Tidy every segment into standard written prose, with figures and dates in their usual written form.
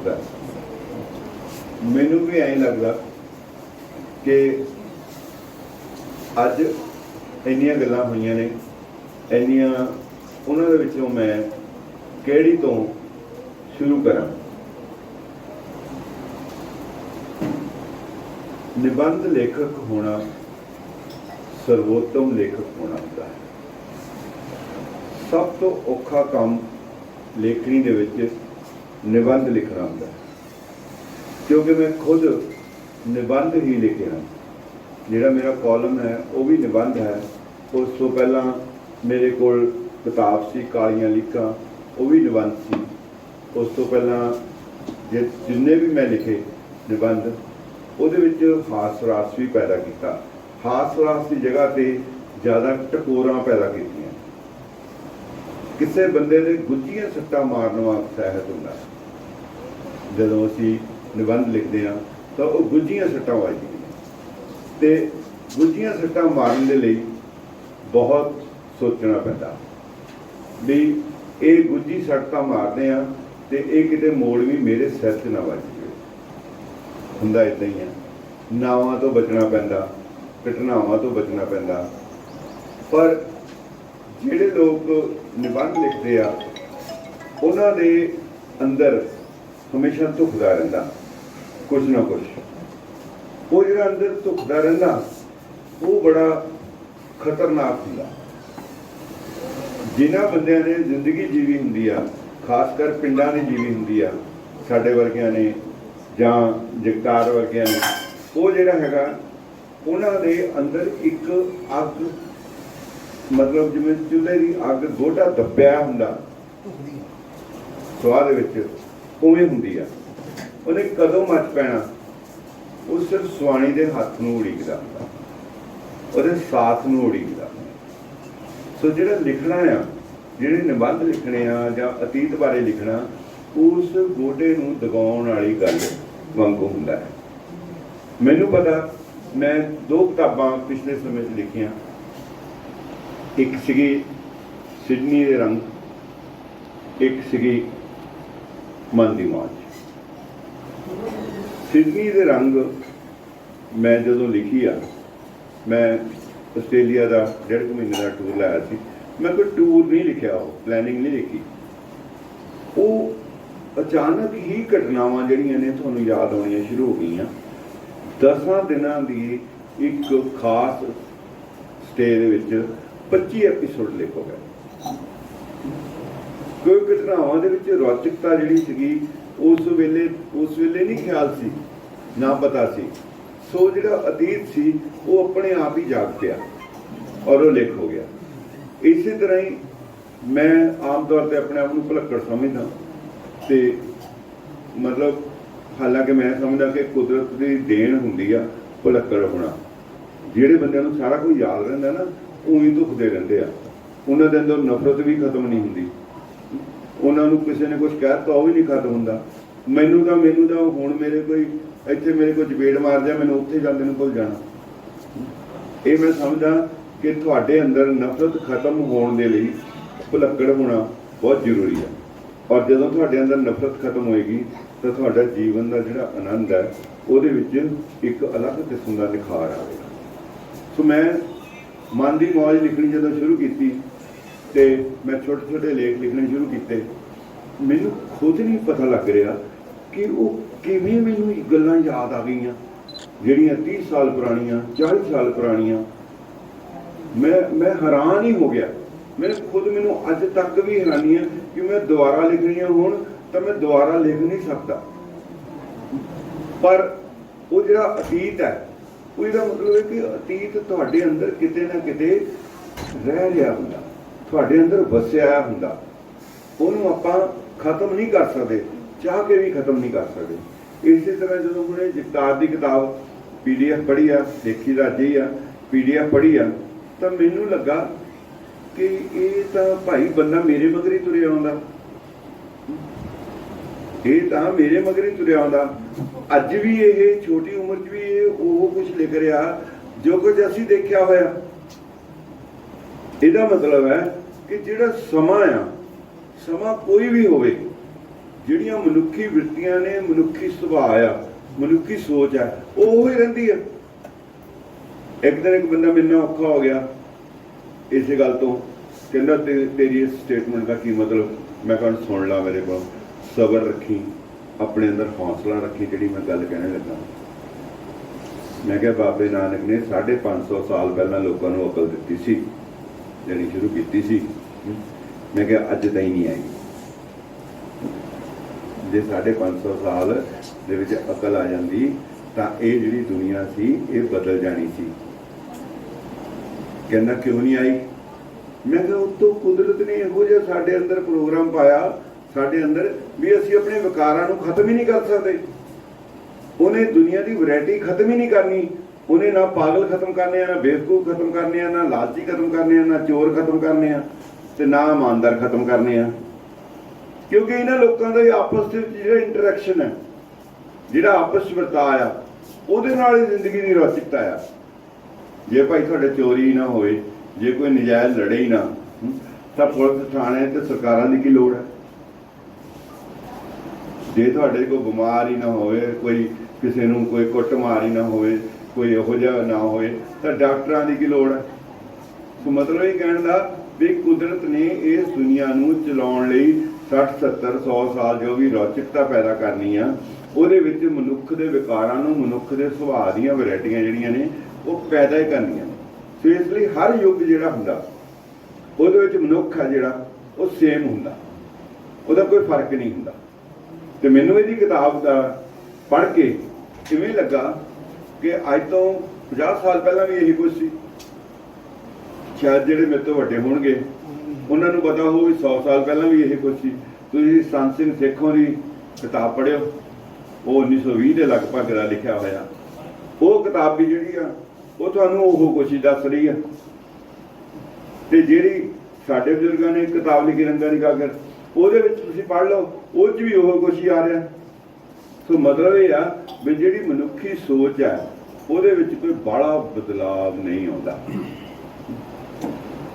चुका है। मैनू भी ऐं लगता कि अज इन्नियां गल्लां होईयां ने, इन्नियां उन्हां दे विचों मैं किहड़ी तो शुरू करां। निबंध लेखक होना सर्वोत्तम लेखक होना होता है। सब तो औखा काम लेखनी दे विच निबंध लिखना होता है, क्योंकि मैं खुद निबंध ही लिखिया। जिहड़ा मेरा कॉलम है वो भी निबंध है। उस तो पहला मेरे कोल किताब सी कालियां लीकां, वो भी निबंध सी। उस तो पहला जिन्ने भी मैं लिखे निबंध, ਉਹਦੇ ਵਿੱਚ ਹਾਸ ਰਾਸ भी पैदा किया। हास रास की जगह पर ज़्यादा टकोरां पैदा कीतियां। किसी बंदे ने गुੱਝੀਆਂ सट्टां मारन वाला ਸਾਹਿਤ ਹੁੰਦਾ है। ਜਦੋਂ ਅਸੀਂ निबंध लिखते हैं तो वो गुੱਝੀਆਂ सट्टां ਵੱਜਦੀਆਂ ਤੇ गुੱਝੀਆਂ सट्टां मारन ਦੇ ਲਈ बहुत सोचना पैंदा भी ये गुੱਝੀ सट्ट ਤਾਂ मारते हैं तो ये किते मोड़ भी मेरे सिर 'ਚ ना ਵੱਜ जाए। ਹੁੰਦਾ इदां ही है। नावां तो बचना पैंदा, घटनावां तो बचना पैंदा। पर ਜਿਹੜੇ लोग निबंध लिखते हैं उन्हां दे अंदर हमेशा धुखदा रहिंदा कुछ ना कुछ। वो जिहड़ा अंदर धुखदा रहिंदा वो बड़ा खतरनाक हुंदा। जिन्हां बंदियां ने जिंदगी जीवी हुंदी आ, खासकर पिंडां ने जीवी हुंदी आ, साडे वर्गियां ने जां जगतार वर्गियां ने, वो जिहड़ा हैगा उन्हां दे अंदर एक अग, मतलब जिवें चुल्हे की अग गोढा दब्बिआ हुंदा सुआह दे विच, उवें हुंदी आ। उहने कदों मच पैना वो सिर्फ सुआणी दे हत्थ नूं उड़ीकदा हुंदा, ਉਹਦੇ साथ नूं उड़ीकदा। सो जिहड़ा लिखना आ, ਜਿਹੜੇ निबंध लिखने आ जां अतीत बारे लिखना, उस गोडे नूं दबाउण वाली गल वांगू हुंदा है। मैनूं पता, मैं 2 किताबां पिछले समय 'ਚ लिखियां। एक सीगी सिडनी दे रंग, एक सीगी मन दी मौज। सिडनी दे रंग मैं जदों लिखी आ, मैं आस्ट्रेलिया का 1.5 महीने का टूर लाया सी। मैं कोई टूर नहीं लिखिया, प्लैनिंग नहीं लिखी। वो अचानक ही घटनावां जिहड़ियां ने तुहानूं याद आउणियां शुरू हो गईयां। 10 दिनां दी एक खास स्टे दे विच 25 एपीसोड लिखो गए। कोई घटनावां दे विच रोचकता जिहड़ी सीगी उस वेले नहीं ख्याल सी, ना पता सी। सो जिहड़ा अतीत सी वो अपने आप ही जाग पिया और वो लिख हो गया। इसी तरह ही मैं आम तौर पर अपने आप को भुलक्कड़ समझदा ते मतलब, हालांकि मैं समझदा कि कुदरत की देन हुंदी आ भुलक्कड़ होना। जिहड़े बंदिਆਂ ਨੂੰ सारा कुछ याद रहिंदा ना, उही धुखदे रहिंदे आ। उन्हां दे अंदर नफरत भी खत्म नहीं हुंदी, उन्हां नूं किसी ने कुछ कहता वो भी नहीं खत्म हुंदा। मैनूं तां हुण मेरे कोई ਇੱਥੇ ਮੇਰੇ कोई चपेड़ मार जाए, मैनूं उत्थे जांदे नूं भुल जाना। ये मैं समझदा कि तुहाडे अंदर नफरत खत्म होने दे लई भुलक्कड़ होना बहुत जरूरी है। और जदों तुहाडे अंदर नफरत खत्म होएगी तो तुहाडा जीवन का जिहड़ा आनंद है ਉਹਦੇ ਵਿੱਚ एक अलग किस्म का निखार आएगा। सो मैं मन की मौज लिखनी जदों शुरू की तो मैं छोटे छोटे लेख लिखने शुरू किए। मैनूं खुद नहीं पता लग रहा कि वो किवें मैनूं गल्लां याद आ गईयां जिहड़ियां 30 साल पुरानियां, 40 साल पुरानियां। मैं हैरान ही हो गया। मैनूं अज तक भी हैरानी है कि मैं दोबारा लिखनियां होण तो मैं दोबारा लिख नहीं सकता। पर वो जिहड़ा अतीत है, वो इसदा मतलब है कि अतीत तुहाडे अंदर किते ना किते रह रहा हुंदा, तुहाडे अंदर वसिया हुंदा। ਉਹਨੂੰ ਆਪਾਂ खत्म नहीं कर सकते, चाह के भी खत्म नहीं कर सकते। इसी तरह जो हमने जगतार की किताब PDF पढ़ी आ, देखी तो अज ही आ, PDF पढ़ी आ, तो मैनू लगा कि ये तो भाई बंदा मेरे मगर ही तुरे आउंदा, ये तो मेरे मगर ही तुरे आउंदा। अज भी ये छोटी उम्र च भी ये वो कुछ लिख रहा जो कुछ असीं देखिया होया। इहदा मतलब है कि जिहड़ा समा आ, समा कोई भी होवे, ਜਿਹੜੀਆਂ ਮਨੁੱਖੀ ਵ੍ਰਿੱਤੀਆਂ ਨੇ, ਮਨੁੱਖੀ ਸੁਭਾਅ ਆ, ਮਨੁੱਖੀ ਸੋਚ ਆ, ਉਹ ਹੀ ਰਹਿੰਦੀ ਆ। ਇੱਕ ਦਿਨ ਇੱਕ ਬੰਦਾ ਮੇਰੇ ਨਾਲ ਔਖਾ ਹੋ ਗਿਆ ਇਸੇ ਗੱਲ ਤੋਂ, ਕਹਿੰਦਾ ਤੇਰੀ ਇਸ ਸਟੇਟਮੈਂਟ ਦਾ ਕੀ ਮਤਲਬ? ਮੈਂ ਕਿਹਾ ਸੁਣ ਲਾ ਮੇਰੇ ਕੋਲ, ਸਬਰ ਰੱਖੀ, ਆਪਣੇ ਅੰਦਰ ਹੌਸਲਾ ਰੱਖੀ, ਜਿਹੜੀ ਮੈਂ ਗੱਲ ਕਹਿਣ ਲੱਗਾ। ਮੈਂ ਕਿਹਾ ਬਾਬੇ ਨਾਨਕ ਨੇ 550 ਸਾਲ ਪਹਿਲਾਂ ਲੋਕਾਂ ਨੂੰ ਅਕਲ ਦਿੱਤੀ ਸੀ, ਦੇਣੀ ਸ਼ੁਰੂ ਕੀਤੀ ਸੀ। ਮੈਂ ਕਿਹਾ ਅੱਜ ਤਾਂ ਹੀ ਨਹੀਂ ਆਈ। ਜੇ 550 ਸਾਲ ਦੇ ਵਿੱਚ ਅਕਲ ਆ ਜਾਂਦੀ ਤਾਂ ਇਹ ਜਿਹੜੀ ਦੁਨੀਆ ਸੀ ਇਹ ਬਦਲ ਜਾਣੀ ਸੀ। ਕਹਿੰਦਾ ਕਿਉਂ ਨਹੀਂ ਆਈ? ਮੈਂ ਕਿਹਾ ਉੱਤੋਂ ਕੁਦਰਤ ਨੇ ਇਹੋ ਜਿਹਾ ਸਾਡੇ ਅੰਦਰ ਪ੍ਰੋਗਰਾਮ ਪਾਇਆ, ਸਾਡੇ ਅੰਦਰ, ਵੀ ਅਸੀਂ ਆਪਣੇ ਵਿਕਾਰਾਂ ਨੂੰ ਖਤਮ ਹੀ ਨਹੀਂ ਕਰ ਸਕਦੇ। ਉਹਨੇ ਦੁਨੀਆ ਦੀ ਵੈਰਾਈਟੀ ਖਤਮ ਹੀ ਨਹੀਂ ਕਰਨੀ। ਉਹਨੇ ਨਾ ਪਾਗਲ ਖਤਮ ਕਰਨੇ ਆ, ਨਾ ਬੇਵਕੂਫ ਖਤਮ ਕਰਨੇ ਆ, ਨਾ ਲਾਲਚੀ ਖਤਮ ਕਰਨੇ ਆ, ਨਾ ਚੋਰ ਖਤਮ ਕਰਨੇ ਆ, ਤੇ ਨਾ ਇਮਾਨਦਾਰ ਖਤਮ ਕਰਨੇ ਆ। ਕਿਉਂਕਿ ਇਹਨਾਂ ਲੋਕਾਂ ਦਾ ਆਪਸ ਵਿੱਚ ਜਿਹੜਾ ਇੰਟਰੈਕਸ਼ਨ ਹੈ, ਜਿਹੜਾ ਆਪਸ ਵਿੱਚ ਵਰਤਾਅ ਆ, ਉਹਦੇ ਨਾਲ ਹੀ ਜ਼ਿੰਦਗੀ ਦੀ ਰੌਚਕਤਾ ਆ। ਜੇ ਭਾਈ ਤੁਹਾਡੇ ਚੋਰੀ ਨਾ ਹੋਵੇ, ਜੇ ਕੋਈ ਨਜਾਇਜ਼ ਲੜੇ ਹੀ ਨਾ, ਤਾਂ ਪੁਲਿਸ ਥਾਣੇ ਤੇ ਸਰਕਾਰਾਂ ਦੀ ਕੀ ਲੋੜ ਹੈ? ਜੇ ਤੁਹਾਡੇ ਕੋਈ ਬਿਮਾਰ ਹੀ ਨਾ ਹੋਵੇ, ਕੋਈ ਕਿਸੇ ਨੂੰ ਕੋਈ ਕੁੱਟਮਾਰ ਹੀ ਨਾ ਹੋਵੇ, ਕੋਈ ਇਹੋ ਜਿਹਾ ਨਾ ਹੋਵੇ, ਤਾਂ ਡਾਕਟਰਾਂ ਦੀ ਕੀ ਲੋੜ ਹੈ? ਸੋ ਮਤਲਬ ਇਹ ਕਹਿਣ ਦਾ ਵੀ ਕੁਦਰਤ ਨੇ ਇਸ ਦੁਨੀਆ ਨੂੰ ਚਲਾਉਣ ਲਈ 60, 70, 100 ਸਾਲ ਜੋ ਵੀ ਰੌਚਕਤਾ ਪੈਦਾ ਕਰਨੀ ਆ, ਉਹਦੇ ਵਿੱਚ ਮਨੁੱਖ ਦੇ ਵਿਕਾਰਾਂ ਨੂੰ, ਮਨੁੱਖ ਦੇ ਸੁਭਾਅ ਦੀਆਂ ਵੈਰਾਈਟੀਆਂ ਜਿਹੜੀਆਂ ਨੇ ਉਹ ਪੈਦਾ ਹੀ ਕਰਨੀਆਂ ਨੇ। ਸੋ ਇਸ ਲਈ ਹਰ ਯੁੱਗ ਜਿਹੜਾ ਹੁੰਦਾ ਉਹਦੇ ਵਿੱਚ ਮਨੁੱਖ ਆ ਜਿਹੜਾ ਉਹ ਸੇਮ ਹੁੰਦਾ, ਉਹਦਾ ਕੋਈ ਫਰਕ ਨਹੀਂ ਹੁੰਦਾ। ਤੇ ਮੈਨੂੰ ਇਹਦੀ ਕਿਤਾਬ ਦਾ ਪੜ੍ਹ ਕੇ ਕਿਵੇਂ ਲੱਗਾ ਕਿ ਅੱਜ ਤੋਂ 50 ਸਾਲ ਪਹਿਲਾਂ ਵੀ ਇਹੀ ਕੁਝ ਸੀ। ਸ਼ਾਇਦ ਜਿਹੜੇ ਮੇਰੇ ਤੋਂ ਵੱਡੇ ਹੋਣਗੇ ਉਹਨਾਂ ਨੂੰ ਪਤਾ ਹੋਊ ਵੀ 100 ਸਾਲ ਪਹਿਲਾਂ ਵੀ ਇਹੀ ਕੁਝ ਸੀ। ਤੁਸੀਂ ਸੰਤ ਸਿੰਘ ਸੇਖੋਂ ਦੀ ਕਿਤਾਬ ਪੜ੍ਹਿਓ, ਉਹ 1920 ਦੇ ਲਗਭਗ ਦਾ ਲਿਖਿਆ ਹੋਇਆ। ਉਹ ਕਿਤਾਬ ਵੀ ਜਿਹੜੀ ਆ ਉਹ ਤੁਹਾਨੂੰ ਉਹ ਕੁਛ ਹੀ ਦੱਸ ਰਹੀ ਆ। ਤੇ ਜਿਹੜੀ ਸਾਡੇ ਬਜ਼ੁਰਗਾਂ ਨੇ ਕਿਤਾਬ ਲਿਖੀ ਰੰਗਾਂ ਦੀ ਗਾਗਰ, ਉਹਦੇ ਵਿੱਚ ਤੁਸੀਂ ਪੜ੍ਹ ਲਓ, ਉਹ 'ਚ ਵੀ ਉਹ ਕੁਛ ਹੀ ਆ ਰਿਹਾ। ਸੋ ਮਤਲਬ ਇਹ ਆ ਵੀ ਜਿਹੜੀ ਮਨੁੱਖੀ ਸੋਚ ਹੈ ਉਹਦੇ ਵਿੱਚ ਕੋਈ ਬੜਾ ਬਦਲਾਵ ਨਹੀਂ ਆਉਂਦਾ।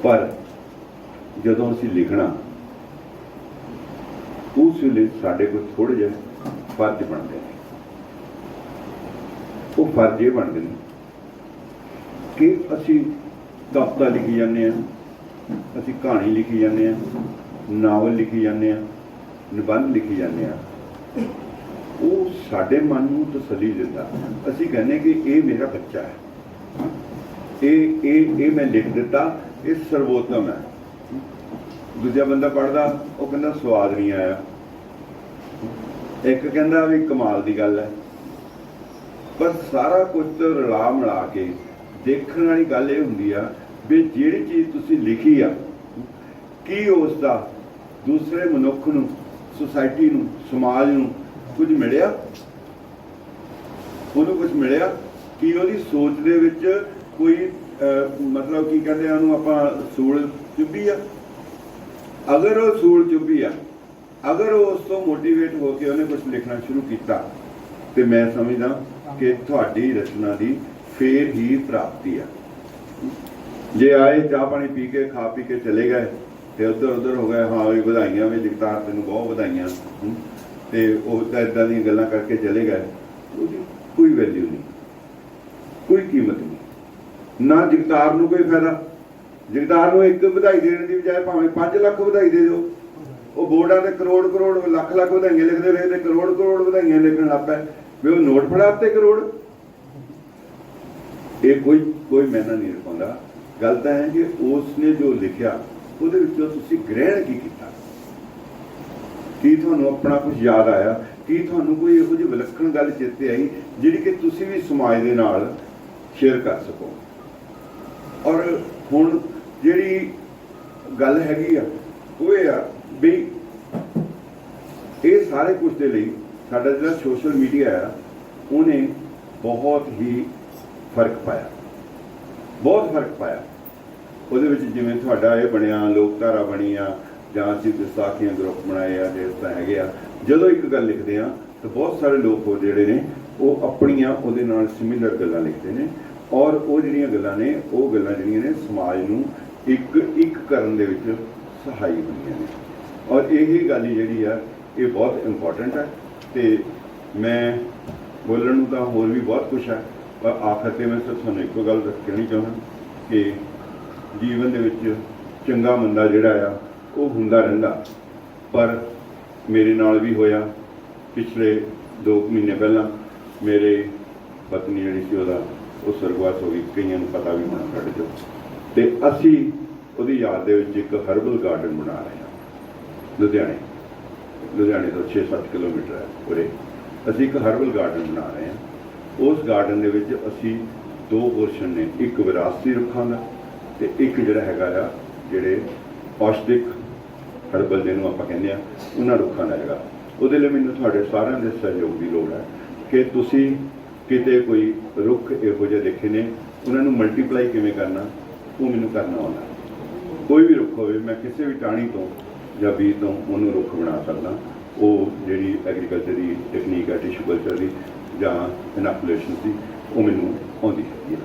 ਪਰ ਜਦੋਂ ਅਸੀਂ ਲਿਖਣਾ, ਉਸ ਵੇਲੇ ਸਾਡੇ ਕੋਲ ਥੋੜ੍ਹੇ ਜਿਹੇ ਫਰਜ਼ ਬਣਦੇ ਨੇ। ਉਹ ਫਰਜ਼ ਇਹ ਬਣਦੇ ਨੇ ਕਿ ਅਸੀਂ ਕਵਿਤਾ ਲਿਖੀ ਜਾਂਦੇ ਹਾਂ, ਅਸੀਂ ਕਹਾਣੀ ਲਿਖੀ ਜਾਂਦੇ ਹਾਂ, ਨਾਵਲ ਲਿਖੀ ਜਾਂਦੇ ਹਾਂ, ਨਿਬੰਧ ਲਿਖੀ ਜਾਂਦੇ ਹਾਂ। ਉਹ ਸਾਡੇ ਮਨ ਨੂੰ ਤਸੱਲੀ ਦਿੰਦਾ। ਅਸੀਂ ਕਹਿੰਦੇ ਕਿ ਇਹ ਮੇਰਾ ਬੱਚਾ ਹੈ, ਇਹ ਮੈਂ ਲਿਖ ਦਿੱਤਾ, ਇਹ ਸਰਵੋਤਮ ਹੈ। ਦੂਜਾ ਬੰਦਾ ਪੜ੍ਹਦਾ, ਉਹ ਕਹਿੰਦਾ ਸਵਾਦ ਨਹੀਂ ਆਇਆ, ਇੱਕ ਕਹਿੰਦਾ ਵੀ ਕਮਾਲ ਦੀ ਗੱਲ ਹੈ। ਪਰ ਸਾਰਾ ਕੁਝ ਰਲਾ ਮਿਲਾ ਕੇ ਦੇਖਣ ਵਾਲੀ ਗੱਲ ਇਹ ਹੁੰਦੀ ਆ ਵੀ ਜਿਹੜੀ ਚੀਜ਼ ਤੁਸੀਂ ਲਿਖੀ ਆ, ਕੀ ਉਸ ਦਾ ਦੂਸਰੇ ਮਨੁੱਖ ਨੂੰ, ਸੁਸਾਇਟੀ ਨੂੰ, ਸਮਾਜ ਨੂੰ ਕੁਝ ਮਿਲਿਆ? ਉਹਨੂੰ ਕੁਝ ਮਿਲਿਆ ਕਿ ਉਹਦੀ ਸੋਚ ਦੇ ਵਿੱਚ ਕੋਈ ਮਤਲਬ ਕੀ ਕਹਿੰਦੇ ਆ ਉਹਨੂੰ ਆਪਾਂ, ਸੂਲ ਚੁੱਭੀ ਆ? ਅਗਰ ਉਹ ਸੂਲ ਚੁੱਭੀ ਆ, ਅਗਰ ਉਹ ਉਸ ਤੋਂ ਮੋਟੀਵੇਟ ਹੋ ਕੇ ਉਹਨੇ ਕੁਝ ਲਿਖਣਾ ਸ਼ੁਰੂ ਕੀਤਾ, ਤੇ ਮੈਂ ਸਮਝਦਾ ਕਿ ਤੁਹਾਡੀ ਰਚਨਾ ਦੀ ਫੇਰ ਹੀ ਪ੍ਰਾਪਤੀ ਆ। ਜੇ ਆਏ ਚਾਹ ਪਾਣੀ ਪੀ ਕੇ, ਖਾ ਪੀ ਕੇ ਚਲੇ ਗਏ ਤੇ ਉੱਧਰ ਹੋ ਗਏ, ਹਾਂ ਵੀ ਵਧਾਈਆਂ ਵੀ ਜਗਤਾਰ, ਤੈਨੂੰ ਬਹੁਤ ਵਧਾਈਆਂ, ਤੇ ਉਹ ਤਾਂ ਇੱਦਾਂ ਦੀਆਂ ਗੱਲਾਂ ਕਰਕੇ ਚਲੇ ਗਏ, ਉਹਦੀ ਕੋਈ ਵੈਲਿਊ ਨਹੀਂ, ਕੋਈ ਕੀਮਤ ਨਹੀਂ। ਨਾ ਜਗਤਾਰ ਨੂੰ ਕੋਈ ਫਾਇਦਾ। ਜਗਤਾਰ ਨੂੰ ਇੱਕ ਵਧਾਈ ਦੇਣ ਦੀ ਬਜਾਏ ਭਾਵੇਂ 5 ਲੱਖ ਵਧਾਈ ਦੇ ਦਿਓ, ਉਹ ਬੋਰਡਾਂ ਤੇ ਕਰੋੜ ਲੱਖ ਵਧਾਈਆਂ ਲਿਖਦੇ ਰਹੇ ਤੇ ਕਰੋੜ ਵਧਾਈਆਂ ਲਿਖਣ ਲੱਗ ਪਏ ਵੀ ਉਹ ਨੋਟ ਫੜਾ ਤੇ ਕਰੋੜ। ਇਹ ਕੋਈ ਮੈਨਾ ਨਹੀਂ ਰਖਾਉਂਦਾ। ਗੱਲ ਤਾਂ ਹੈ ਕਿ ਉਸ ਨੇ ਜੋ ਲਿਖਿਆ ਉਹਦੇ ਵਿੱਚੋਂ ਤੁਸੀਂ ਗ੍ਰਹਿਣ ਕੀ ਕੀਤਾ? ਕੀ ਤੁਹਾਨੂੰ ਆਪਣਾ ਕੁਝ ਯਾਦ ਆਇਆ? ਕੀ ਤੁਹਾਨੂੰ ਕੋਈ ਇਹੋ ਜਿਹੀ ਵਿਲੱਖਣ ਗੱਲ ਚੇਤੇ ਆਈ ਜਿਹੜੀ ਕਿ ਤੁਸੀਂ ਵੀ ਸਮਾਜ ਦੇ ਨਾਲ ਸ਼ੇਅਰ ਕਰ ਸਕੋ? ਔਰ ਹੁਣ ਜਿਹੜੀ ਗੱਲ ਹੈਗੀ ਆ ਉਹ ਇਹ ਆ ਵੀ ਇਹ ਸਾਰੇ ਕੁਝ ਦੇ ਲਈ ਸਾਡਾ ਜਿਹੜਾ ਸੋਸ਼ਲ ਮੀਡੀਆ ਆ ਉਹਨੇ ਬਹੁਤ ਹੀ ਫਰਕ ਪਾਇਆ, ਬਹੁਤ ਫਰਕ ਪਾਇਆ। ਉਹਦੇ ਵਿੱਚ ਜਿਵੇਂ ਤੁਹਾਡਾ ਇਹ ਬਣਿਆ, ਲੋਕਧਾਰਾ ਬਣੀ ਆ, ਜਾਂ ਅਸੀਂ ਵਿਸਾਖੀਆਂ ਗਰੁੱਪ ਬਣਾਏ ਆ, ਜੇ ਤਾਂ ਹੈਗੇ ਆ, ਜਦੋਂ ਇੱਕ ਗੱਲ ਲਿਖਦੇ ਆ ਤਾਂ ਬਹੁਤ ਸਾਰੇ ਲੋਕ ਉਹ ਜਿਹੜੇ ਨੇ ਉਹ ਆਪਣੀਆਂ ਉਹਦੇ ਨਾਲ ਸਿਮਿਲਰ ਗੱਲਾਂ ਲਿਖਦੇ ਨੇ, ਔਰ ਉਹ ਜਿਹੜੀਆਂ ਗੱਲਾਂ ਨੇ ਉਹ ਗੱਲਾਂ ਜਿਹੜੀਆਂ ਨੇ ਸਮਾਜ ਨੂੰ ਇੱਕ ਕਰਨ ਦੇ ਵਿੱਚ ਸਹਾਈ ਹੁੰਦੀਆਂ ਨੇ। ਔਰ ਇਹੀ ਗੱਲ ਜਿਹੜੀ ਆ ये बहुत इंपॉर्टेंट है। तो मैं बोलण नूं तां होर भी बहुत कुछ है, पर आखिर ते मैं सिर्फ तुहानूं इक्को गल कहनी चाहुंदा कि जीवन दे विच चंगा मंदा जिहड़ा आ वो हुंदा रहिंदा, पर मेरे नाल भी होया। पिछले 2 महीने पहला मेरे पत्नी जिहड़ी सी वो स्वर्गवास हो गई, कईयां नूं पता भी होना साडे चों, ते असीं ਉਹਦੀ याद दे विच एक हर्बल गार्डन बना रहे हैं लुधियाने तो 6-7 किलोमीटर है उरे। असीं एक हर्बल गार्डन बना रहे हैं। उस गार्डन दे विच असीं 2 पोर्शन ने, एक विरासती रुखां दा ते एक जिहड़ा हैगा आ जिहड़े औषधिक हर्बल जिहनूं आपां कहंदे आ उन्हां रुखां दा हैगा। ਉਹਦੇ ਲਈ ਮੈਨੂੰ ਤੁਹਾਡੇ ਸਾਰਿਆਂ ਦੇ ਸਹਿਯੋਗ ਦੀ ਲੋੜ ਹੈ ਕਿ ਤੁਸੀਂ ਕਿਤੇ ਕੋਈ ਰੁੱਖ ਇਹੋ ਜਿਹੇ ਦੇਖੇ ਨੇ, ਉਹਨਾਂ ਨੂੰ ਮਲਟੀਪਲਾਈ ਕਿਵੇਂ ਕਰਨਾ ਉਹ ਮੈਨੂੰ ਕਰਨਾ ਆਉਂਦਾ। ਕੋਈ ਵੀ ਰੁੱਖ ਹੋਵੇ, ਮੈਂ ਕਿਸੇ ਵੀ ਟਾਹਣੀ ਤੋਂ ਜਾਂ ਬੀਜ ਤੋਂ ਉਹਨੂੰ ਰੁੱਖ ਬਣਾ ਸਕਦਾ। ਉਹ ਜਿਹੜੀ ਐਗਰੀਕਲਚਰ ਦੀ ਟੈਕਨੀਕ ਹੈ, ਟਿਸ਼ੂ ਕਲਚਰ ਦੀ ਜਾਂ ਇਨੋਕੂਲੇਸ਼ਨ ਦੀ, ਉਹ ਮੈਨੂੰ ਆਉਂਦੀ ਹੈਗੀ ਹੈ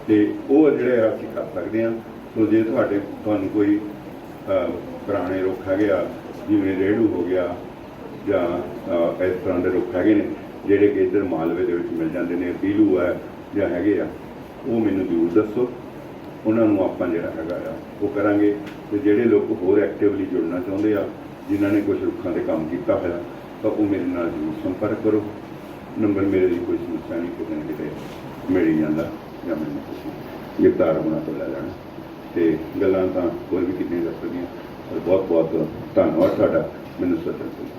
ਅਤੇ ਉਹ ਜਿਹੜੇ ਅਸੀਂ ਕਰ ਸਕਦੇ ਹਾਂ। ਸੋ ਜੇ ਤੁਹਾਨੂੰ ਕੋਈ ਪੁਰਾਣੇ ਰੁੱਖ ਹੈਗੇ ਆ, ਜਿਵੇਂ ਰੇੜੂ ਹੋ ਗਿਆ ਜਾਂ ਇਸ ਤਰ੍ਹਾਂ ਦੇ ਰੁੱਖ ਹੈਗੇ ਨੇ ਜਿਹੜੇ ਕਿ ਇੱਧਰ ਮਾਲਵੇ ਦੇ ਵਿੱਚ ਮਿਲ ਜਾਂਦੇ ਨੇ, ਪੀਲੂ ਹੈ ਜਾਂ ਹੈਗੇ ਆ, ਉਹ ਮੈਨੂੰ ਜ਼ਰੂਰ ਦੱਸੋ। ਉਹਨਾਂ ਨੂੰ ਆਪਾਂ ਜਿਹੜਾ ਹੈਗਾ ਆ ਉਹ ਕਰਾਂਗੇ। ਅਤੇ ਜਿਹੜੇ ਲੋਕ ਹੋਰ ਐਕਟਿਵਲੀ ਜੁੜਨਾ ਚਾਹੁੰਦੇ ਆ, ਜਿਨ੍ਹਾਂ ਨੇ ਕੁਝ ਰੁੱਖਾਂ 'ਤੇ ਕੰਮ ਕੀਤਾ ਹੋਇਆ, ਤਾਂ ਉਹ ਮੇਰੇ ਨਾਲ ਜ਼ਰੂਰ ਸੰਪਰਕ ਕਰੋ। ਨੰਬਰ ਮੇਰੇ ਲਈ ਕੋਈ ਸਮੱਸਿਆ ਨਹੀਂ, ਕਿਤੇ ਨਾ ਕਿਤੇ ਮਿਲ ਹੀ ਜਾਂਦਾ, ਜਾਂ ਮੈਨੂੰ ਤੁਸੀਂ ਜਗਤਾਰ ਬਣਾ ਤੋਂ ਲੈ ਲੈਣਾ। ਅਤੇ ਗੱਲਾਂ ਤਾਂ ਹੋਰ ਵੀ ਕਿੰਨੀਆਂ ਦੱਸ ਸਕਦੀਆਂ। ਪਰ ਬਹੁਤ ਬਹੁਤ ਧੰਨਵਾਦ ਤੁਹਾਡਾ ਮੈਨੂੰ ਸੱਦਣ ਲਈ।